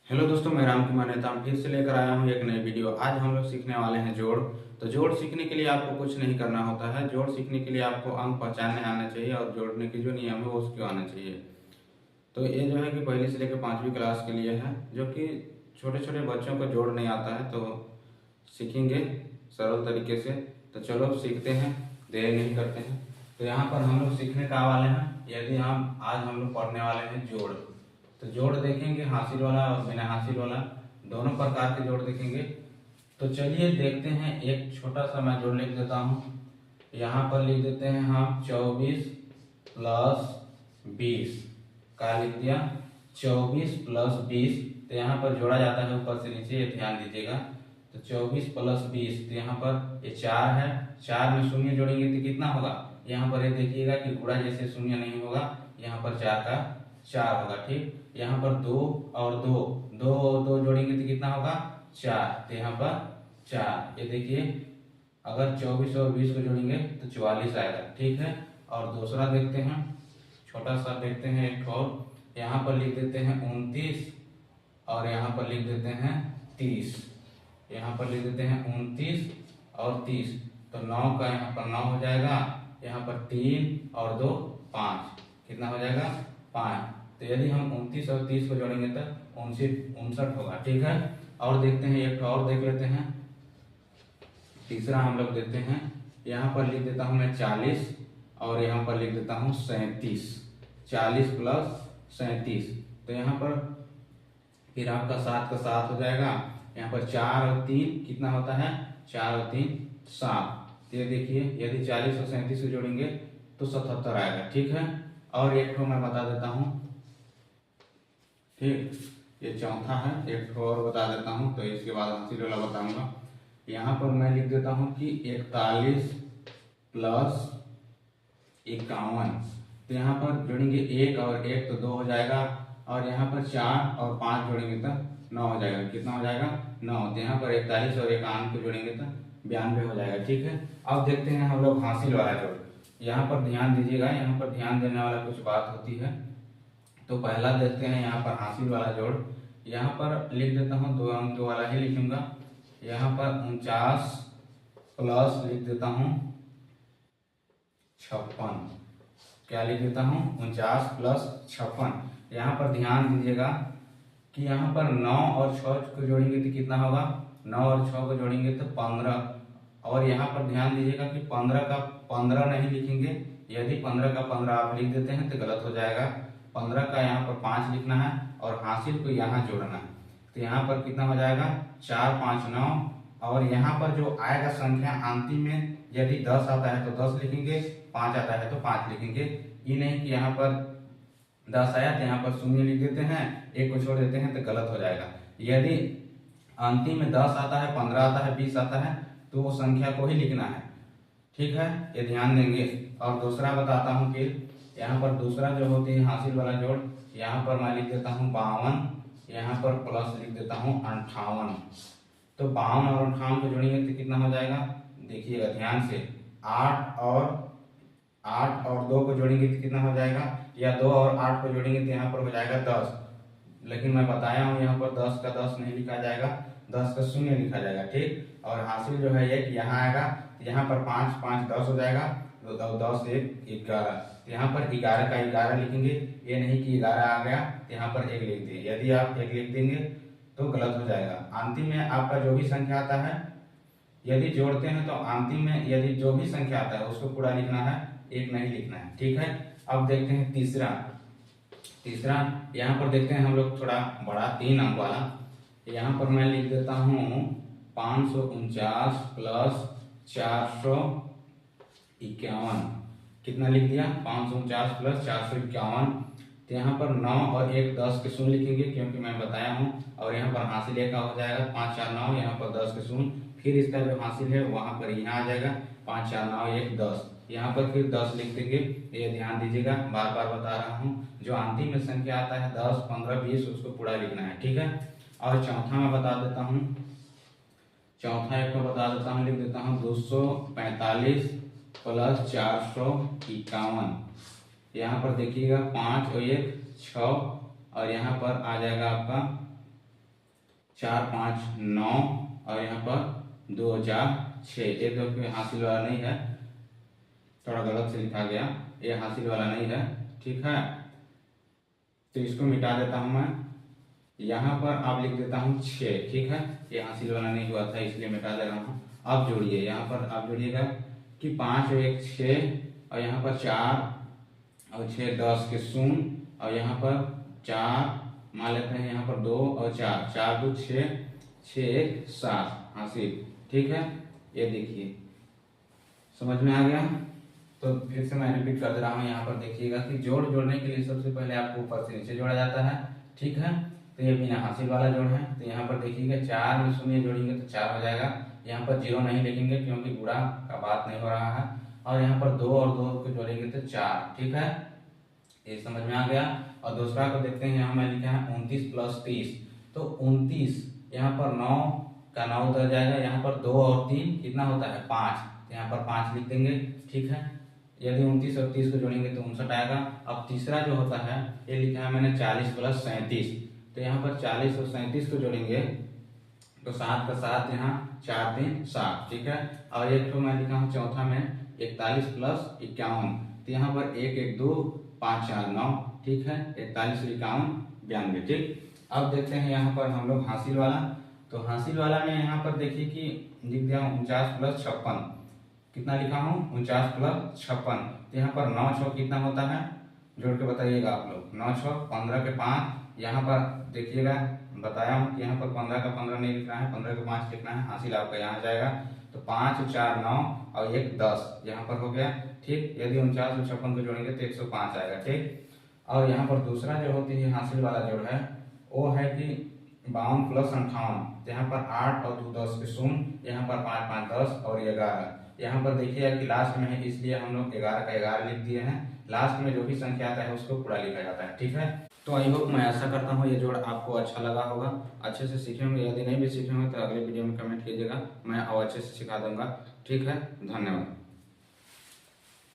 Hello दोस्तों, मैं राम कुमार नेता फिर से लेकर आया हूँ एक नई वीडियो। आज हम लोग सीखने वाले हैं जोड़। तो जोड़ सीखने के लिए आपको कुछ नहीं करना होता है। जोड़ सीखने के लिए आपको अंक पहचानने आना चाहिए और जोड़ने की जो नियम है वो उसको आना चाहिए। तो ये जो है कि पहली से लेकर 5वीं क्लास के लिए है, जो कि छोटे छोटे बच्चों को जोड़ नहीं आता है, तो सीखेंगे सरल तरीके से। तो चलो अब सीखते हैं, देर नहीं करते हैं। तो यहाँ पर हम लोग सीखने का वाले हैं, यदि हम आज हम लोग पढ़ने वाले हैं जोड़। तो जोड़ देखेंगे हासिल वाला और बिना हासिल वाला, दोनों प्रकार के जोड़ देखेंगे। तो चलिए देखते हैं। एक छोटा सा मैं जोड़ लिख देता हूँ। यहाँ पर लिख देते हैं हम 24 प्लस 20। क्या लिख दिया? 24 प्लस 20। तो यहाँ पर जोड़ा जाता है ऊपर से नीचे, ये ध्यान दीजिएगा। तो 24 प्लस 20, तो यहाँ पर ये 4 है। 4 में शून्य जोड़ेंगे तो कितना होगा? यहाँ पर ये देखिएगा कि गुणा जैसे शून्य नहीं होगा, यहाँ पर 4 का 4 होगा। ठीक, यहाँ पर 2 और 2, 2 और 2 जोड़ेंगे तो कितना होगा? 4। तो यहाँ पर 4। ये देखिए, अगर 24 और 20 को जोड़ेंगे तो 44 आएगा। ठीक है, और दूसरा देखते हैं, छोटा सा देखते हैं एक और। यहाँ पर लिख देते हैं 29 और यहाँ पर लिख देते हैं 30। यहाँ पर लिख देते हैं 29 और 30। तो 9 का यहाँ पर 9 हो जाएगा, यहाँ पर 3 और 2 5। कितना हो जाएगा? 5। तो यदि हम 29 और 30 को जोड़ेंगे तो 59 होगा। ठीक है, और देखते हैं एक और देख लेते हैं। तीसरा हम लोग देखते हैं। यहाँ पर लिख देता हूँ मैं 40 और यहाँ पर लिख देता हूँ 37। 40 प्लस 37, तो यहाँ पर फिर आपका 7 का 7 हो जाएगा। यहाँ पर 4 और 3 कितना होता है? 4 और 3 7। ये देखिए, यदि 40 और 37 को जोड़ेंगे तो 77 आएगा। ठीक है, और एक को मैं बता देता हूँ। ठीक, ये चौथा है, एक को और बता देता हूँ, तो इसके बाद हासिल वाला बताऊंगा। यहाँ पर मैं लिख देता हूँ कि 41 प्लस 51। तो यहाँ पर जोड़ेंगे 1 और 1 तो 2 हो जाएगा, और यहाँ पर 4 और 5 जोड़ेंगे तो 9 हो जाएगा। कितना हो जाएगा? 9। तो यहाँ पर 41 और 51 को जोड़ेंगे तो 92 हो जाएगा। ठीक है, अब देखते हैं हम लोग हासिल वाला जोड़। यहाँ पर ध्यान दीजिएगा, यहाँ पर ध्यान देने वाला कुछ बात होती है। तो पहला देखते हैं यहाँ पर हासिल वाला जोड़। यहाँ पर लिख देता हूँ 2 अंक वाला ही लिखूंगा। यहाँ पर 49 प्लस लिख देता हूँ 56। क्या लिख देता हूँ? 49 प्लस 56। यहाँ पर ध्यान दीजिएगा कि यहाँ पर 9 और 6 को जोड़ेंगे तो कितना होगा? 9 और 6 को जोड़ेंगे तो 15। और यहाँ पर ध्यान दीजिएगा कि 15 का 15 नहीं लिखेंगे। यदि 15 का 15 आप लिख देते हैं तो गलत हो जाएगा। 15 का यहाँ पर 5 लिखना है और हासिल को यहाँ जोड़ना है। तो यहाँ पर कितना हो जाएगा? 4 5 9। और यहाँ पर जो आएगा संख्या अंतिम में, यदि 10 आता है तो 10 लिखेंगे, 5 आता है तो 5 लिखेंगे। ये नहीं कि यहाँ पर 10 आया तो यहाँ पर शून्य लिख देते हैं, 1 को छोड़ देते हैं तो गलत हो जाएगा। यदि अंतिम में 10 आता है, 15 आता है, 20 आता है, तो वो संख्या को ही लिखना है। ठीक है, ये ध्यान देंगे। और दूसरा बताता हूँ फिर। यहाँ पर दूसरा जो होती है हासिल वाला जोड़, यहाँ पर मैं लिख देता हूँ 52, यहाँ पर प्लस लिख देता हूँ 58। तो 52 और 58 को जोड़ेंगे तो कितना हो जाएगा? देखिएगा ध्यान से, 8 और 2 को जोड़ेंगे तो कितना हो जाएगा? या 2 और 8 को जोड़ेंगे तो यहाँ पर हो जाएगा 10। लेकिन मैं बताया हूँ यहाँ पर 10 का 10 नहीं लिखा जाएगा, 10 का शून्य लिखा जाएगा। ठीक, और हासिल जो है एक यहाँ आएगा, यहाँ पर 5 5 10 हो जाएगा, तो 10 1 11। यहाँ पर 11 का 11 लिखेंगे, ये नहीं कि 11 आ गया यहाँ पर 1 लिख दिए। यदि आप 1 लिख देंगे तो गलत हो जाएगा। अंतिम में आपका जो भी संख्या आता है, यदि जोड़ते हैं तो अंतिम में यदि जो भी संख्या आता है उसको पूरा लिखना है, 1 नहीं लिखना है। ठीक है, अब देखते हैं तीसरा। यहाँ पर देखते हैं हम लोग थोड़ा बड़ा 3 अंक वाला। यहाँ पर मैं लिख देता हूँ 549 प्लस 451। कितना लिख दिया? 549 प्लस 451। तो यहाँ पर 9 और 1 10 के शून्य लिखेंगे, क्योंकि मैं बताया हूँ। और यहाँ पर हासिल एक का हो जाएगा 5 4 9, यहाँ पर 10 के शून्य। फिर इसका जो हासिल है वहाँ पर यहाँ आ जाएगा 5 4 9 1 10। यहाँ पर फिर 10 लिख देंगे। ये ध्यान दीजिएगा, बार बार बता रहा हूँ, जो अंतिम में संख्या आता है 10 15 20 उसको पूरा लिखना है। ठीक है, और चौथा मैं बता देता हूँ। चौथा एक को बता देता हूँ, लिख देता हूँ 245 प्लस 451। यहाँ पर देखिएगा 5 और 1 6, और यहाँ पर आ जाएगा आपका 4 5 9 और यहाँ पर 2 4 6। ये तो हासिल वाला नहीं है, थोड़ा गलत से लिखा गया, ये हासिल वाला नहीं है, ठीक है। तो इसको मिटा देता हूँ मैं, यहाँ पर आप लिख देता हूँ 6, ठीक है। ये हासिल वाला नहीं हुआ था इसलिए मिटा दे रहा हूँ। अब जोड़िए, यहाँ पर आप जोड़िएगा कि 5 और 1 6 और यहाँ पर 4 और 6 10 के शून्य और यहाँ पर 4 मान लेते हैं, यहाँ पर 2 और 4 4 2 6 6 1 7 हासिल, ठीक है। ये देखिए समझ में आ गया। तो फिर से मैं रिपीट कर दे रहा हूँ, यहाँ पर देखिएगा कि जोड़ने के लिए सबसे पहले आपको ऊपर से नीचे जोड़ा जाता है, ठीक है। तो ये बिना हासिल वाला जोड़ है। तो यहाँ पर देखिएगा 4 में शून्य जोड़ेंगे तो 4 हो जाएगा। यहाँ पर 0 नहीं लिखेंगे क्योंकि गुणा का बात नहीं हो रहा है। और यहाँ पर 2 और 2 को जोड़ेंगे तो 4, ठीक है। ये समझ में आ गया। और दूसरा को देखते हैं, यहाँ मैं लिखा है 29 + 30। तो 29 यहाँ पर 9 का 9 उतर जाएगा, यहाँ पर 2 और 3 कितना होता है 5, यहाँ पर 5 लिख देंगे, ठीक है। यदि 29 और 30 को जोड़ेंगे तो 59 आएगा। अब तीसरा जो होता है ये लिखा है मैंने 40 + 37। तो यहाँ पर 40 और 37 को जोड़ेंगे तो 7 का 7 यहाँ 4 3 7, ठीक है। और एक तो मैं लिखा हूँ चौथा में 41 + 51। तो यहाँ पर 1 1 2 5 4 9, ठीक है। 41 और 51 92, ठीक। अब देखते हैं यहाँ पर हम लोग हासिल वाला। तो हासिल वाला में यहाँ पर देखिए कि लिख दिया हूँ 49 + 56। कितना लिखा हूँ 49 + 56। तो यहाँ पर 9 6 कितना होता है, जोड़ के बताइएगा आप लोग। 9 6 15 के 5। यहाँ पर देखिएगा बताया हूँ कि यहाँ पर 15 का 15 नहीं लिखना है, 15 का 5 लिखना है। हासिल आपका यहाँ जाएगा। तो 5 4 9 और 1 10 यहाँ पर हो गया, ठीक। यदि 49 और 56 को जोड़ेंगे तो 105 आएगा, ठीक। और यहाँ पर दूसरा जो होती है हासिल वाला जोड़ है वो है कि 52 + 58। यहाँ पर 8 और 2 10 के शून्य, यहाँ पर 5 5 10 और 11। यहाँ पर देखिए कि लास्ट में है इसलिए हम लोग 11 का 11 लिख दिए हैं। लास्ट में जो भी संख्या आता है उसको पूरा लिखा जाता है, ठीक है। तो आई होप, मैं ऐसा करता हूँ ये जोड़ आपको अच्छा लगा होगा, अच्छे से सीखे होंगे। यदि नहीं भी सीखे होंगे तो अगले वीडियो में कमेंट कीजिएगा, मैं और अच्छे से सिखा दूंगा, ठीक है। धन्यवाद।